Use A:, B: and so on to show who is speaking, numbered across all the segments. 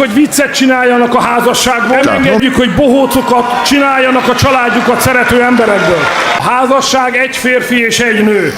A: hogy viccet csináljanak a házasságból, nem engedjük, hogy bohócokat csináljanak a családjukat szerető emberekből. A házasság egy férfi és egy nő.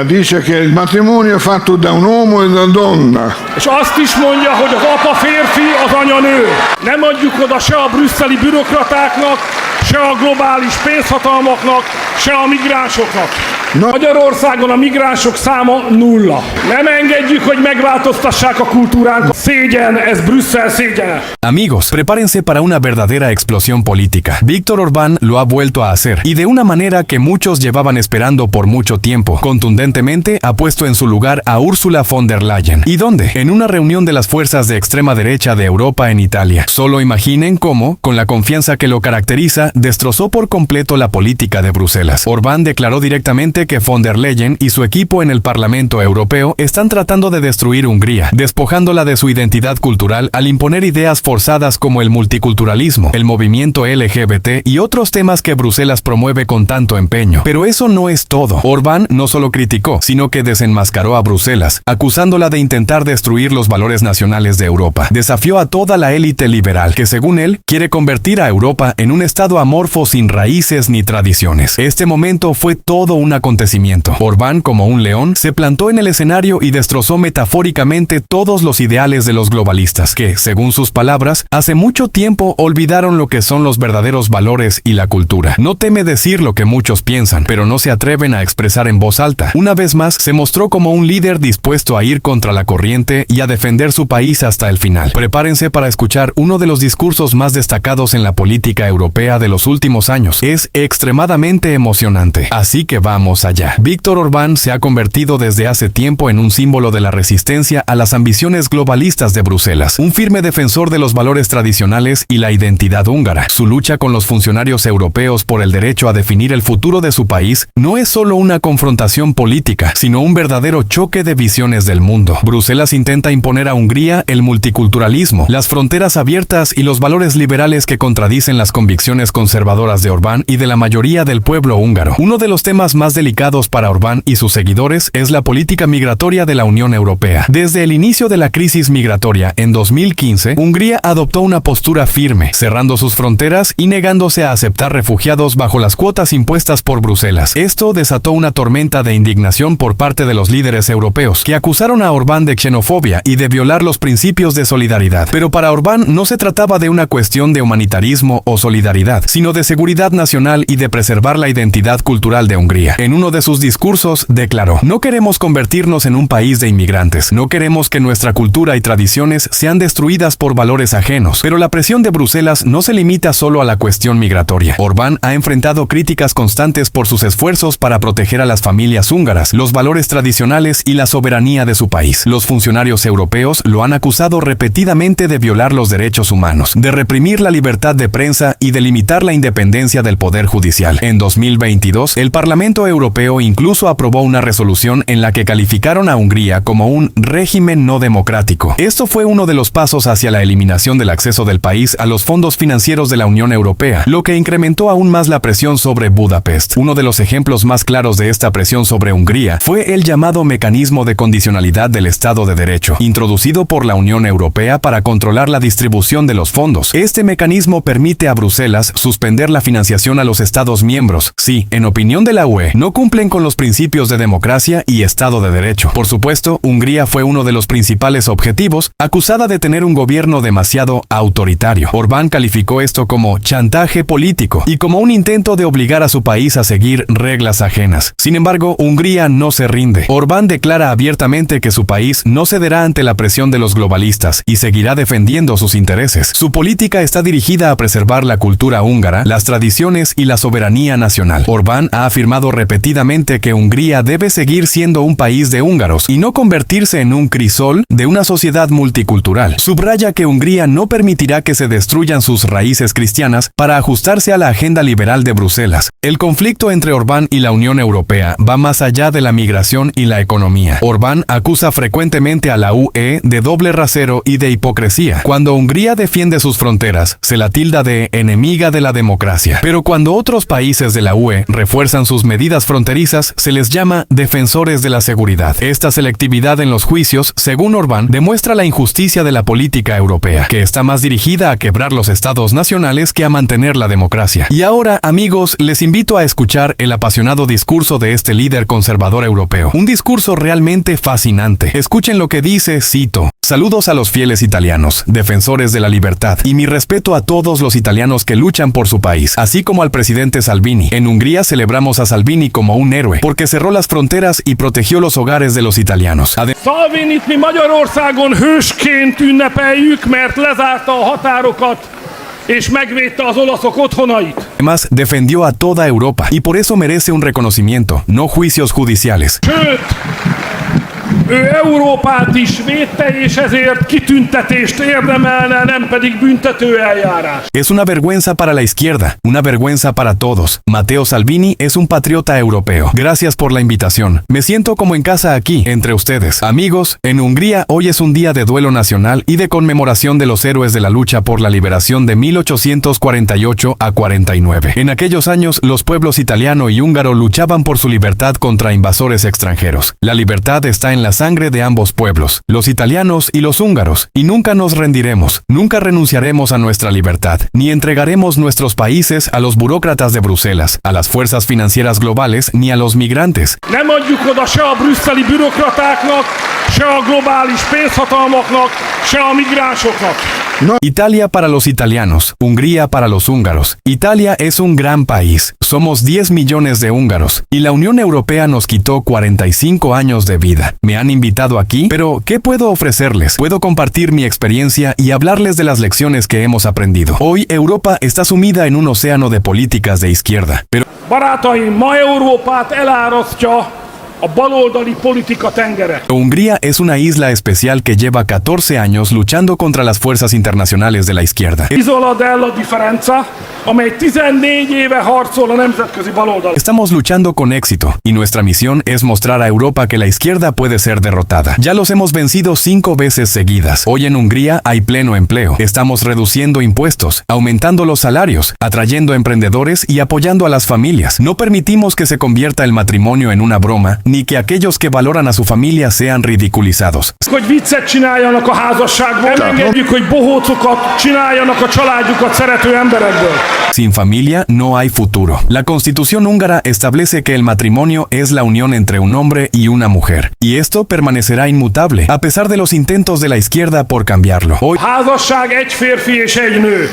B: Dice che il matrimonio è fatto da un uomo e da una donna.
A: És azt is mondja, hogy az apa férfi, az anya nő. Nem adjuk oda se a brüsszeli bürokratáknak, se a globális pénzhatalmaknak, se a migránsoknak. Magyarországon a migránsok száma 0. Nem engedjük, hogy megváltoztassák a kultúránkat. Szégyen, ez Brüsszel szégyene.
C: Amigos, prepárense para una verdadera explosión política. Víctor Orbán lo ha vuelto a hacer, y de una manera que muchos llevaban esperando por mucho tiempo. Contundentemente ha puesto en su lugar a Ursula von der Leyen. ¿Y dónde? En una reunión de las fuerzas de extrema derecha de Europa en Italia. Solo imaginen cómo, con la confianza que lo caracteriza, destrozó por completo la política de Bruselas. Orbán declaró directamente que von der Leyen y su equipo en el Parlamento Europeo están tratando de destruir Hungría, despojándola de su identidad cultural al imponer ideas forzadas como el multiculturalismo, el movimiento LGBT y otros temas que Bruselas promueve con tanto empeño. Pero eso no es todo. Orbán no solo criticó, sino que desenmascaró a Bruselas, acusándola de intentar destruir los valores nacionales de Europa. Desafió a toda la élite liberal, que según él, quiere convertir a Europa en un estado amorfo sin raíces ni tradiciones. Este momento fue todo un acontecimiento. Orbán, como un león, se plantó en el escenario y destrozó metafóricamente todos los ideales de los globalistas, que, según sus palabras, hace mucho tiempo olvidaron lo que son los verdaderos valores y la cultura. No teme decir lo que muchos piensan, pero no se atreven a expresar en voz alta. Una vez más, se mostró como un líder dispuesto a ir contra la corriente y a defender su país hasta el final. Prepárense para escuchar uno de los discursos más destacados en la política europea de los últimos años. Es extremadamente emocionante. Así que vamos allá. Víctor Orbán se ha convertido desde hace tiempo en un símbolo de la resistencia a las ambiciones globalistas de Bruselas, un firme defensor de los valores tradicionales y la identidad húngara. Su lucha con los funcionarios europeos por el derecho a definir el futuro de su país no es solo una confrontación política, sino un verdadero choque de visiones del mundo. Bruselas intenta imponer a Hungría el multiculturalismo, las fronteras abiertas y los valores liberales que contradicen las convicciones conservadoras de Orbán y de la mayoría del pueblo húngaro. Uno de los temas más delicados para Orbán y sus seguidores es la política migratoria de la Unión Europea. Desde el inicio de la crisis migratoria en 2015, Hungría adoptó una postura firme, cerrando sus fronteras y negándose a aceptar refugiados bajo las cuotas impuestas por Bruselas. Esto desató una tormenta de indignación por parte de los líderes europeos, que acusaron a Orbán de xenofobia y de violar los principios de solidaridad. Pero para Orbán no se trataba de una cuestión de humanitarismo o solidaridad, sino de seguridad nacional y de preservar la identidad cultural de Hungría. En uno de sus discursos declaró: "No queremos convertirnos en un país de inmigrantes, no queremos que nuestra cultura y tradiciones sean destruidas por valores ajenos, pero la presión de Bruselas no se limita solo a la cuestión migratoria". Orbán ha enfrentado críticas constantes por sus esfuerzos para proteger a las familias húngaras, los valores tradicionales y la soberanía de su país. Los funcionarios europeos lo han acusado repetidamente de violar los derechos humanos, de reprimir la libertad de prensa y de limitar la independencia del poder judicial. En 2022, el Parlamento Europeo incluso aprobó una resolución en la que calificaron a Hungría como un régimen no democrático. Esto fue uno de los pasos hacia la eliminación del acceso del país a los fondos financieros de la Unión Europea, lo que incrementó aún más la presión sobre Budapest. Uno de los ejemplos más claros de esta presión sobre Hungría fue el llamado mecanismo de condicionalidad del Estado de Derecho, introducido por la Unión Europea para controlar la distribución de los fondos. Este mecanismo permite a Bruselas suspender la financiación a los Estados miembros si, en opinión de la UE, no cumplen con los principios de democracia y Estado de Derecho. Por supuesto, Hungría fue uno de los principales objetivos, acusada de tener un gobierno demasiado autoritario. Orbán calificó esto como chantaje político y como un intento de obligar a su país a seguir reglas ajenas. Sin embargo, Hungría no se rinde. Orbán declara abiertamente que su país no cederá ante la presión de los globalistas y seguirá defendiendo sus intereses. Su política está dirigida a preservar la cultura húngara, las tradiciones y la soberanía nacional. Orbán ha afirmado repetidamente que Hungría debe seguir siendo un país de húngaros y no convertirse en un crisol de una sociedad multicultural. Subraya que Hungría no permitirá que se destruyan sus raíces cristianas para ajustarse a la agenda liberal de Bruselas. El conflicto entre Orbán y la Unión Europea va más allá de la migración y la economía. Orbán acusa frecuentemente a la UE de doble rasero y de hipocresía. Cuando Hungría defiende sus fronteras, se la tilda de enemiga de la democracia. Pero cuando otros países de la UE refuerzan sus medidas fronterizas se les llama defensores de la seguridad. Esta selectividad en los juicios, según Orbán, demuestra la injusticia de la política europea, que está más dirigida a quebrar los estados nacionales que a mantener la democracia. Y ahora, amigos, les invito a escuchar el apasionado discurso de este líder conservador europeo. Un discurso realmente fascinante. Escuchen lo que dice, cito: "Saludos a los fieles italianos, defensores de la libertad, y mi respeto a todos los italianos que luchan por su país, así como al presidente Salvini. En Hungría celebramos a Salvini como un héroe, porque cerró las fronteras y protegió los hogares de los italianos.
A: Salvinit mi Magyarországon hősként ünnepeljük, mert lezárta a határokat és megvédte az olaszok otthonait.
C: Además, defendió a toda Europa, y por eso merece un reconocimiento, no juicios judiciales.
A: Sőt, ő Európát is védte, és ezért kitüntetést érdemelne, nem pedig büntetőeljárás.
C: Es una vergüenza para la izquierda, una vergüenza para todos. Matteo Salvini es un patriota europeo. Gracias por la invitación. Me siento como en casa aquí, entre ustedes. Amigos, en Hungría hoy es un día de duelo nacional y de conmemoración de los héroes de la lucha por la liberación de 1848 a 49. En aquellos años, los pueblos italiano y húngaro luchaban por su libertad contra invasores extranjeros. La libertad está en la sangre de ambos pueblos, los italianos y los húngaros, y nunca nos rendiremos, nunca renunciaremos a nuestra libertad, ni entregaremos nuestros países a los burócratas de Bruselas, a las fuerzas financieras globales, ni a los migrantes.
A: Nem adjuk oda se a brüsszeli bürokratáknak, se a globális pénzhatalmaknak, se a migránsoknak.
C: Italia para los italianos, Hungría para los húngaros. Italia es un gran país, somos 10 millones de húngaros, y la Unión Europea nos quitó 45 años de vida. Me han invitado aquí, pero ¿qué puedo ofrecerles? Puedo compartir mi experiencia y hablarles de las lecciones que hemos aprendido. Hoy Europa está sumida en un océano de políticas de izquierda, pero
A: Barátaim, ma Európát elárasztja a baloldali politika tengere.
C: Hungría es una isla especial que lleva 14 años luchando contra las fuerzas internacionales de la izquierda.
A: Isola della differenza, amely 14 éve harcol a nemzetközi baloldal.
C: Estamos luchando con éxito, y nuestra misión es mostrar a Europa que la izquierda puede ser derrotada. Ya los hemos vencido 5 veces seguidas. Hoy en Hungría hay pleno empleo. Estamos reduciendo impuestos, aumentando los salarios, atrayendo emprendedores y apoyando a las familias. No permitimos que se convierta el matrimonio en una broma, ni que aquellos que valoran a su familia sean ridiculizados.
A: Hogy viccet csináljanak a házasságból, nem engedjük, hogy bohócokat csináljanak a családjukat szerető emberekből.
C: Sin familia no hay futuro. La Constitución húngara establece que el matrimonio es la unión entre un hombre y una mujer, y esto permanecerá inmutable, a pesar de los intentos de la izquierda por cambiarlo. Hoy,
A: Házasság egy férfi és egy nő.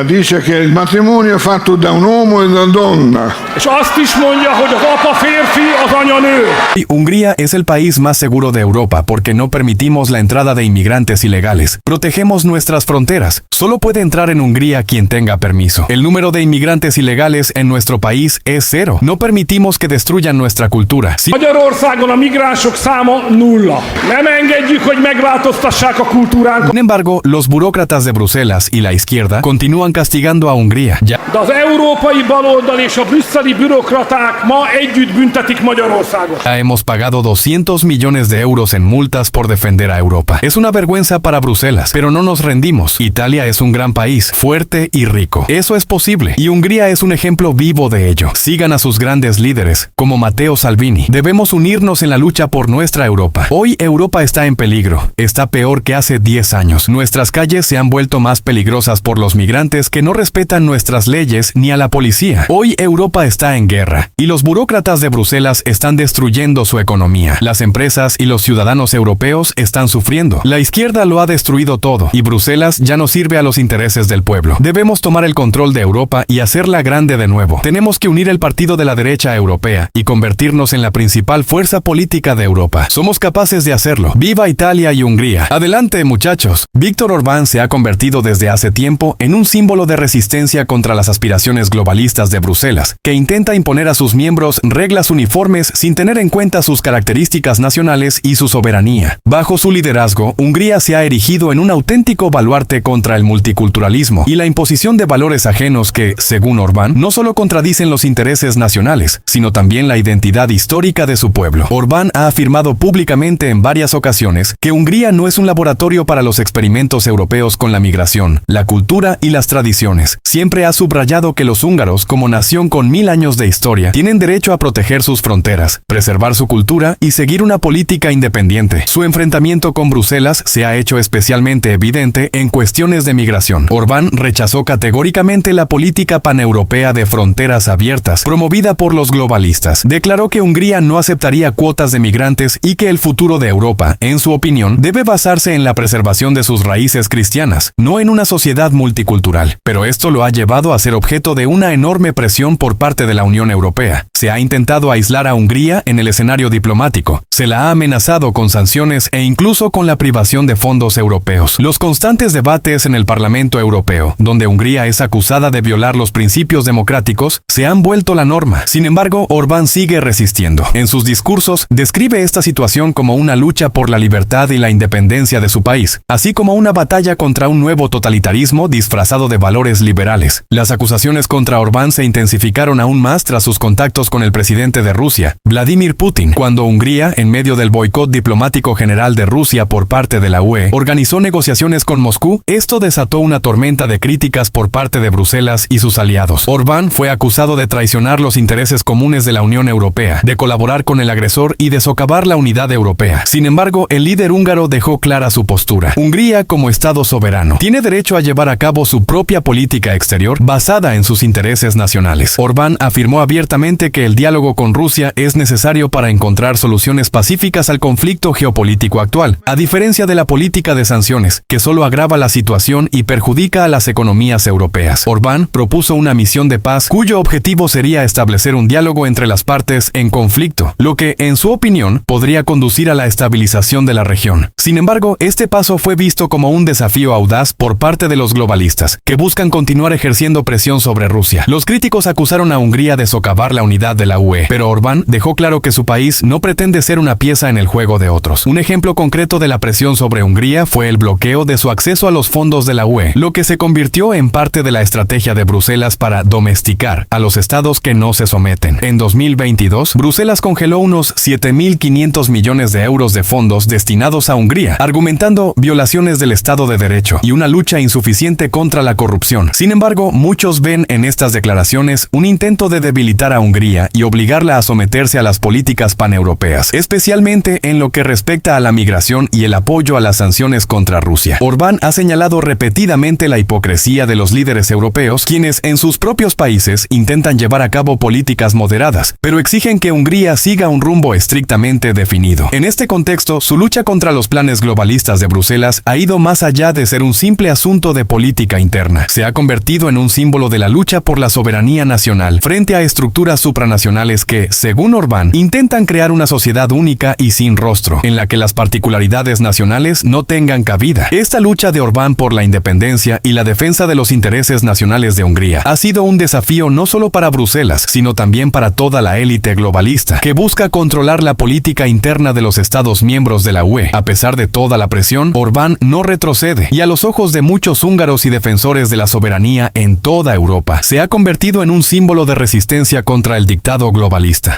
B: Dice che il matrimonio è fatto da un uomo e una donna.
A: És azt is mondja, hogy az apa férfi, az anya nő.
C: Hungría es el país más seguro de Europa porque no permitimos la entrada de inmigrantes ilegales. Protegemos nuestras fronteras. Solo puede entrar en Hungría quien tenga permiso. El número de inmigrantes ilegales en nuestro país es 0. No permitimos que destruyan nuestra cultura.
A: Magyarországon a migránsok száma 0. Nem engedjük, hogy megváltoztassák a kultúránkat.
C: Sin embargo, los burócratas de Bruselas y la izquierda continúan castigando a Hungría.
A: De az európai baloldal és a brüsszeli bürokraták ma együtt büntetik Magyarországot.
C: Ya hemos pagado 200 millones de euros en multas por defender a Europa. Es una vergüenza para Bruselas, pero no nos rendimos. Italia es un gran país, fuerte y rico. Eso es posible, y Hungría es un ejemplo vivo de ello. Sigan a sus grandes líderes, como Matteo Salvini. Debemos unirnos en la lucha por nuestra Europa. Hoy Europa está en peligro. Está peor que hace 10 años. Nuestras calles se han vuelto más peligrosas por los migrantes que no respetan nuestras leyes ni a la policía. Hoy Europa está en guerra, y los burócratas de Bruselas están destruyendo su economía. Las empresas y los ciudadanos europeos están sufriendo. La izquierda lo ha destruido todo, y Bruselas ya no sirve a los intereses del pueblo. Debemos tomar el control de Europa y hacerla grande de nuevo. Tenemos que unir el partido de la derecha europea y convertirnos en la principal fuerza política de Europa. Somos capaces de hacerlo. ¡Viva Italia y Hungría! ¡Adelante, muchachos! Víctor Orbán se ha convertido desde hace tiempo en un símbolo de resistencia contra las aspiraciones globalistas de Bruselas, que intenta imponer a sus miembros reglas uniformes sin tener en cuenta sus características nacionales y su soberanía. Bajo su liderazgo, Hungría se ha erigido en un auténtico baluarte contra el multiculturalismo y la imposición de valores ajenos que, según Orbán, no solo contradicen los intereses nacionales, sino también la identidad histórica de su pueblo. Orbán ha afirmado públicamente en varias ocasiones que Hungría no es un laboratorio para los experimentos europeos con la migración, la cultura y y las tradiciones. Siempre ha subrayado que los húngaros, como nación con 1000 años de historia, tienen derecho a proteger sus fronteras, preservar su cultura y seguir una política independiente. Su enfrentamiento con Bruselas se ha hecho especialmente evidente en cuestiones de migración. Orbán rechazó categóricamente la política paneuropea de fronteras abiertas, promovida por los globalistas. Declaró que Hungría no aceptaría cuotas de migrantes y que el futuro de Europa, en su opinión, debe basarse en la preservación de sus raíces cristianas, no en una sociedad multicultural. Pero esto lo ha llevado a ser objeto de una enorme presión por parte de la Unión Europea. Se ha intentado aislar a Hungría en el escenario diplomático. Se la ha amenazado con sanciones e incluso con la privación de fondos europeos. Los constantes debates en el Parlamento Europeo, donde Hungría es acusada de violar los principios democráticos, se han vuelto la norma. Sin embargo, Orbán sigue resistiendo. En sus discursos, describe esta situación como una lucha por la libertad y la independencia de su país, así como una batalla contra un nuevo totalitarismo disfrazado de valores liberales. Las acusaciones contra Orbán se intensificaron aún más tras sus contactos con el presidente de Rusia, Vladimir Putin, cuando Hungría, en medio del boicot diplomático general de Rusia por parte de la UE, organizó negociaciones con Moscú. Esto desató una tormenta de críticas por parte de Bruselas y sus aliados. Orbán fue acusado de traicionar los intereses comunes de la Unión Europea, de colaborar con el agresor y de socavar la unidad europea. Sin embargo, el líder húngaro dejó clara su postura. Hungría, como Estado soberano, tiene derecho a llevar a cabo su propia política exterior basada en sus intereses nacionales. Orbán afirmó abiertamente que el diálogo con Rusia es necesario para encontrar soluciones pacíficas al conflicto geopolítico actual, a diferencia de la política de sanciones, que solo agrava la situación y perjudica a las economías europeas. Orbán propuso una misión de paz cuyo objetivo sería establecer un diálogo entre las partes en conflicto, lo que, en su opinión, podría conducir a la estabilización de la región. Sin embargo, este paso fue visto como un desafío audaz por parte de los globalistas, que buscan continuar ejerciendo presión sobre Rusia. Los críticos acusaron a Hungría de socavar la unidad de la UE, pero Orbán dejó claro que su país no pretende ser una pieza en el juego de otros. Un ejemplo concreto de la presión sobre Hungría fue el bloqueo de su acceso a los fondos de la UE, lo que se convirtió en parte de la estrategia de Bruselas para domesticar a los estados que no se someten. En 2022, Bruselas congeló unos 7.500 millones de euros de fondos destinados a Hungría, argumentando violaciones del Estado de Derecho y una lucha insuficiente contra la corrupción. Sin embargo, muchos ven en estas declaraciones un intento de debilitar a Hungría y obligarla a someterse a las políticas paneuropeas, especialmente en lo que respecta a la migración y el apoyo a las sanciones contra Rusia. Orbán ha señalado repetidamente la hipocresía de los líderes europeos, quienes en sus propios países intentan llevar a cabo políticas moderadas, pero exigen que Hungría siga un rumbo estrictamente definido. En este contexto, su lucha contra los planes globalistas de Bruselas ha ido más allá de ser un simple asunto de política interna. Se ha convertido en un símbolo de la lucha por la soberanía nacional frente a estructuras supranacionales que, según Orbán, intentan crear una sociedad única y sin rostro, en la que las particularidades nacionales no tengan cabida. Esta lucha de Orbán por la independencia y la defensa de los intereses nacionales de Hungría ha sido un desafío no solo para Bruselas, sino también para toda la élite globalista, que busca controlar la política interna de los Estados miembros de la UE. A pesar de toda la presión, Orbán no retrocede, y a los ojos de muchos húngaros y defensores de la soberanía en toda Europa, se ha convertido en un símbolo de resistencia contra el dictado globalista.